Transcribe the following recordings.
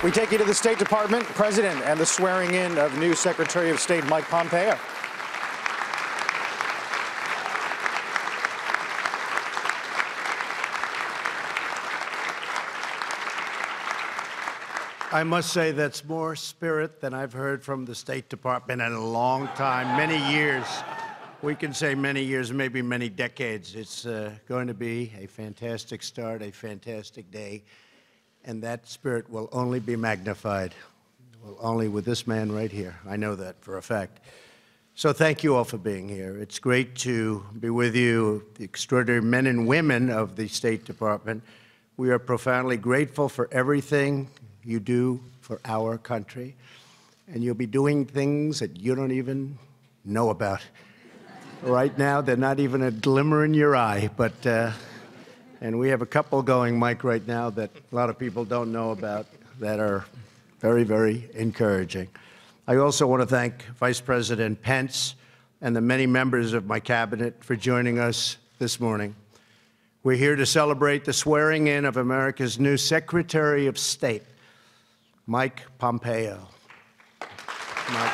We take you to the State Department, President, and the swearing-in of new Secretary of State Mike Pompeo. I must say that's more spirit than I've heard from the State Department in a long time, many years. We can say many years, maybe many decades. It's going to be a fantastic start, a fantastic day, and that spirit will only be magnified, only with this man right here. I know that for a fact. So thank you all for being here. It's great to be with you, the extraordinary men and women of the State Department. We are profoundly grateful for everything you do for our country, and you'll be doing things that you don't even know about. Right now, they're not even a glimmer in your eye, but, and we have a couple going, Mike, right now that a lot of people don't know about that are very, very encouraging. I also want to thank Vice President Pence and the many members of my cabinet for joining us this morning. We're here to celebrate the swearing in of America's new Secretary of State, Mike Pompeo. Mike.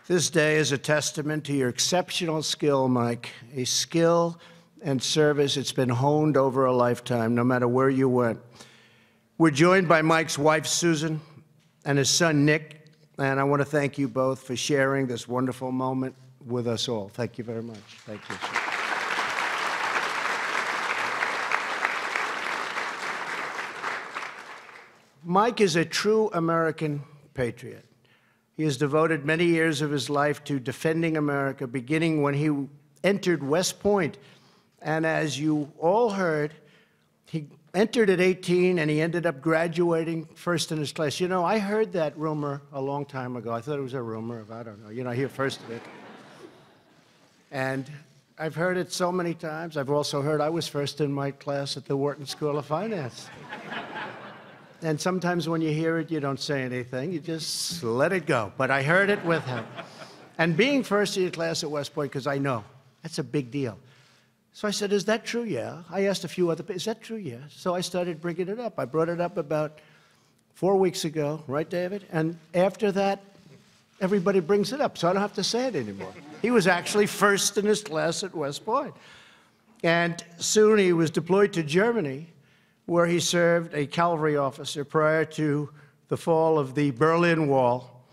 This day is a testament to your exceptional skill, Mike, a skill and service it's been honed over a lifetime, no matter where you went. We're joined by Mike's wife, Susan, and his son, Nick, and I want to thank you both for sharing this wonderful moment with us all. Thank you very much. Thank you. Mike is a true American patriot. He has devoted many years of his life to defending America, beginning when he entered West Point. And as you all heard, he entered at 18 and he ended up graduating first in his class. You know, I heard that rumor a long time ago. I thought it was a rumor of, I don't know, you know, I hear first of it. And I've heard it so many times. I've also heard I was first in my class at the Wharton School of Finance. And sometimes when you hear it, you don't say anything. You just let it go. But I heard it with him. And being first in your class at West Point, because I know, that's a big deal. So I said, is that true? Yeah. I asked a few other people, is that true? Yeah. So I started bringing it up. I brought it up about 4 weeks ago, right, David? And after that, everybody brings it up, so I don't have to say it anymore. He was actually first in his class at West Point. And soon he was deployed to Germany, where he served a cavalry officer prior to the fall of the Berlin Wall.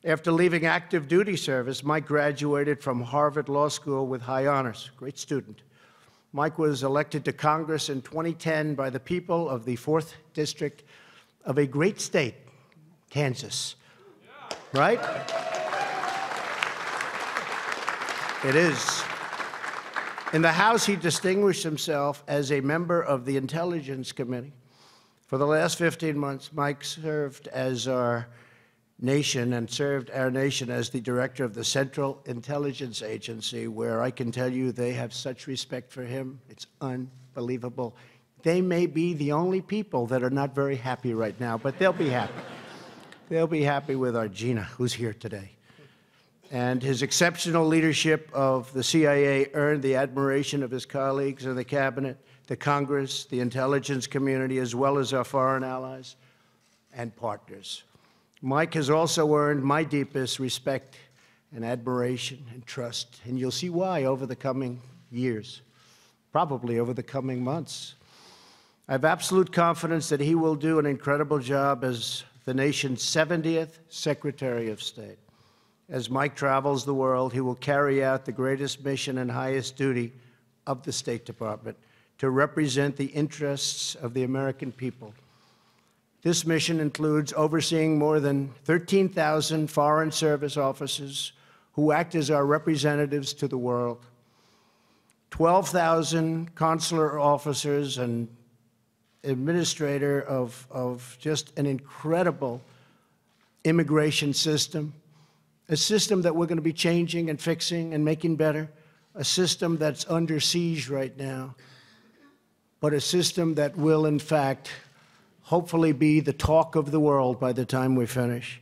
After leaving active duty service, Mike graduated from Harvard Law School with high honors. Great student. Mike was elected to Congress in 2010 by the people of the 4th District of a great state, Kansas. Right? It is. In the House, he distinguished himself as a member of the Intelligence Committee. For the last 15 months, Mike served as our nation and served our nation as the director of the Central Intelligence Agency, where I can tell you they have such respect for him. It's unbelievable. They may be the only people that are not very happy right now, but they'll be happy. They'll be happy with our Gina, who's here today. And his exceptional leadership of the CIA earned the admiration of his colleagues in the cabinet, the Congress, the intelligence community, as well as our foreign allies and partners. Mike has also earned my deepest respect and admiration and trust, and you'll see why over the coming years, probably over the coming months. I have absolute confidence that he will do an incredible job as the nation's 70th Secretary of State. As Mike travels the world, he will carry out the greatest mission and highest duty of the State Department to represent the interests of the American people. This mission includes overseeing more than 13,000 Foreign Service officers who act as our representatives to the world, 12,000 consular officers and administrator of just an incredible immigration system, a system that we're going to be changing and fixing and making better, a system that's under siege right now, but a system that will, in fact, hopefully be the talk of the world by the time we finish.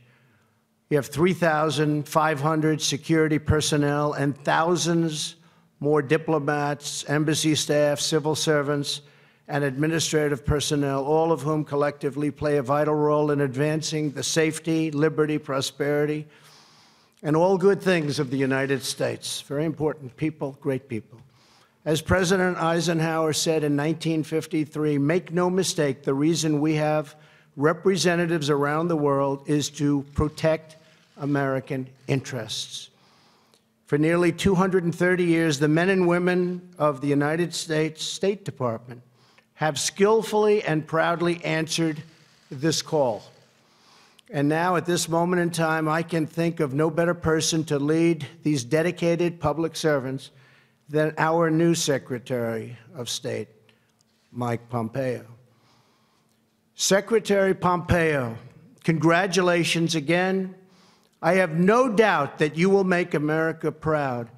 You have 3,500 security personnel and thousands more diplomats, embassy staff, civil servants, and administrative personnel, all of whom collectively play a vital role in advancing the safety, liberty, prosperity, and all good things of the United States. Very important people, great people. As President Eisenhower said in 1953, make no mistake, the reason we have representatives around the world is to protect American interests. For nearly 230 years, the men and women of the United States State Department have skillfully and proudly answered this call. And now, at this moment in time, I can think of no better person to lead these dedicated public servants than our new Secretary of State, Mike Pompeo. Secretary Pompeo, congratulations again. I have no doubt that you will make America proud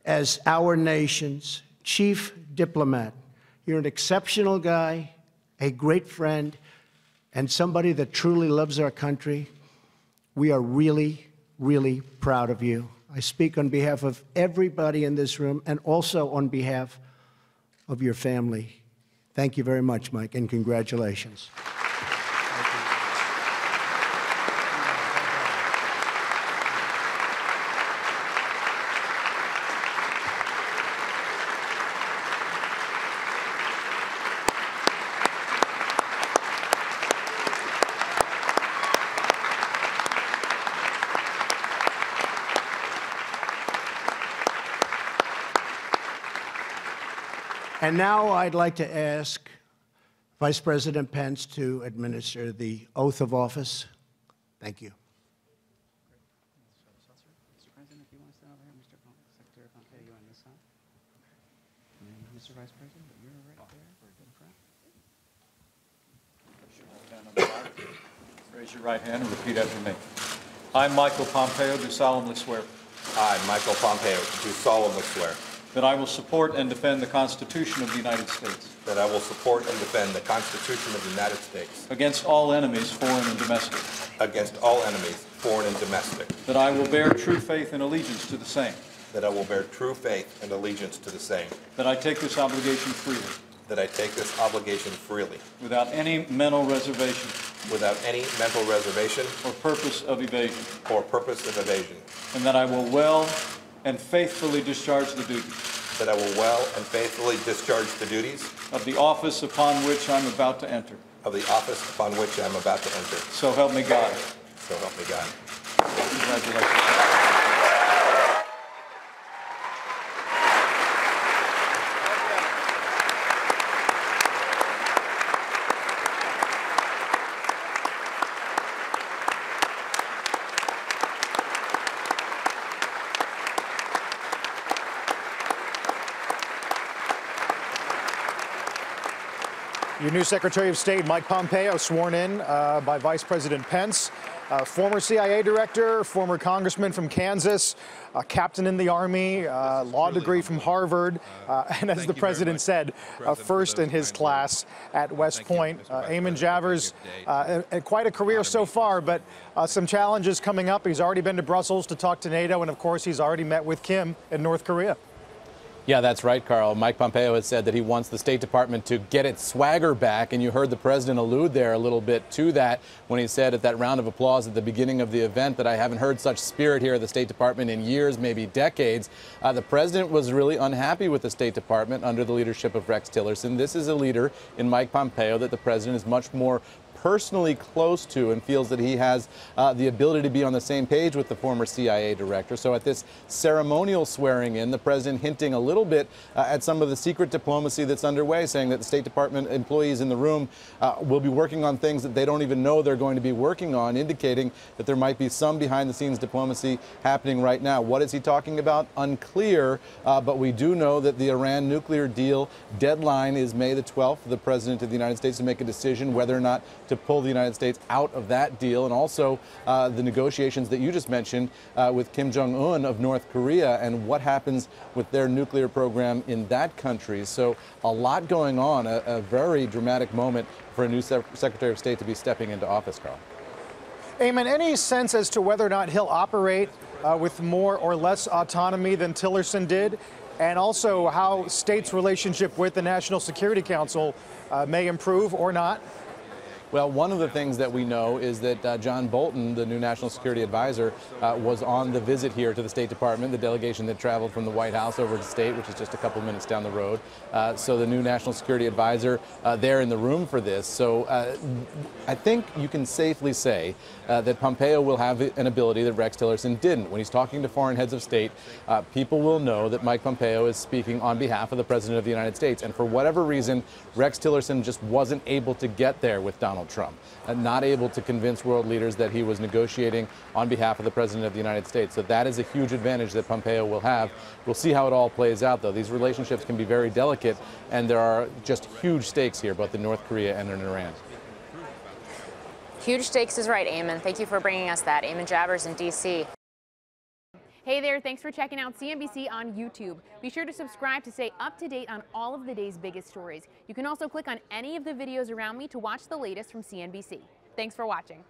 as our nation's chief diplomat. You're an exceptional guy, a great friend, and somebody that truly loves our country. We are really, really proud of you. I speak on behalf of everybody in this room and also on behalf of your family. Thank you very much, Mike, and congratulations. And now I'd like to ask Vice President Pence to administer the oath of office. Thank you. Mr. President, if you want to stand over here, Mr. Secretary Pompeo, you on this side. And then Mr. Vice President, you're right there in front. Raise your right hand and repeat after me. I, Michael Pompeo, do solemnly swear. I, Michael Pompeo, do solemnly swear that I will support and defend the Constitution of the United States that I will support and defend the Constitution of the United States against all enemies, foreign and domestic. against all enemies, foreign and domestic, That I will bear true faith and allegiance to the same. that I will bear true faith and allegiance to the same, That I take this obligation freely, that I take this obligation freely, without any mental reservation without any mental reservation or purpose of evasion. or purpose of evasion, And that I will well and faithfully discharge the duties that I will well and faithfully discharge the duties of the office upon which I'm about to enter. of the office upon which I am about to enter. So help me God. So help me God. Congratulations. Your new Secretary of State, Mike Pompeo, sworn in by Vice President Pence, former CIA director, former congressman from Kansas, captain in the Army, law degree from Harvard, and as the president said, first in his class at West Point. Eamon Javers, quite a career so far, but some challenges coming up. He's already been to Brussels to talk to NATO, and of course, he's already met with Kim in North Korea. Yeah, that's right, Carl. Mike Pompeo has said that he wants the State Department to get its swagger back, and you heard the president allude there a little bit to that when he said at that round of applause at the beginning of the event that I haven't heard such spirit here at the State Department in years, maybe decades. The president was really unhappy with the State Department under the leadership of Rex Tillerson. This is a leader in Mike Pompeo that the president is much more personally close to and feels that he has the ability to be on the same page with the former CIA director. So at this ceremonial swearing in, the president hinting a little bit at some of the secret diplomacy that's underway, saying that the State Department employees in the room will be working on things that they don't even know they're going to be working on, indicating that there might be some behind-the-scenes diplomacy happening right now. What is he talking about? Unclear, but we do know that the Iran nuclear deal deadline is May the 12th for the President of the United States to make a decision whether or not to pull the United States out of that deal, and also the negotiations that you just mentioned with Kim Jong-un of North Korea and what happens with their nuclear program in that country. So a lot going on, a very dramatic moment for a new Secretary of State to be stepping into office, Carl. Eamon, any sense as to whether or not he'll operate with more or less autonomy than Tillerson did? And also how states' relationship with the National Security Council may improve or not? Well, one of the things that we know is that John Bolton, the new National Security Advisor, was on the visit here to the State Department, the delegation that traveled from the White House over to State, which is just a couple minutes down the road. So the new National Security Advisor there in the room for this. So I think you can safely say that Pompeo will have an ability that Rex Tillerson didn't. When he's talking to foreign heads of state, people will know that Mike Pompeo is speaking on behalf of the President of the United States. And for whatever reason, Rex Tillerson just wasn't able to get there with Donald Trump, and not able to convince world leaders that he was negotiating on behalf of the President of the United States. So that is a huge advantage that Pompeo will have. We'll see how it all plays out, though. These relationships can be very delicate, and there are just huge stakes here, both in North Korea and in Iran. Huge stakes is right, Eamon. Thank you for bringing us that. Eamon Jabbers in D.C. Hey there, thanks for checking out CNBC on YouTube. Be sure to subscribe to stay up to date on all of the day's biggest stories. You can also click on any of the videos around me to watch the latest from CNBC. Thanks for watching.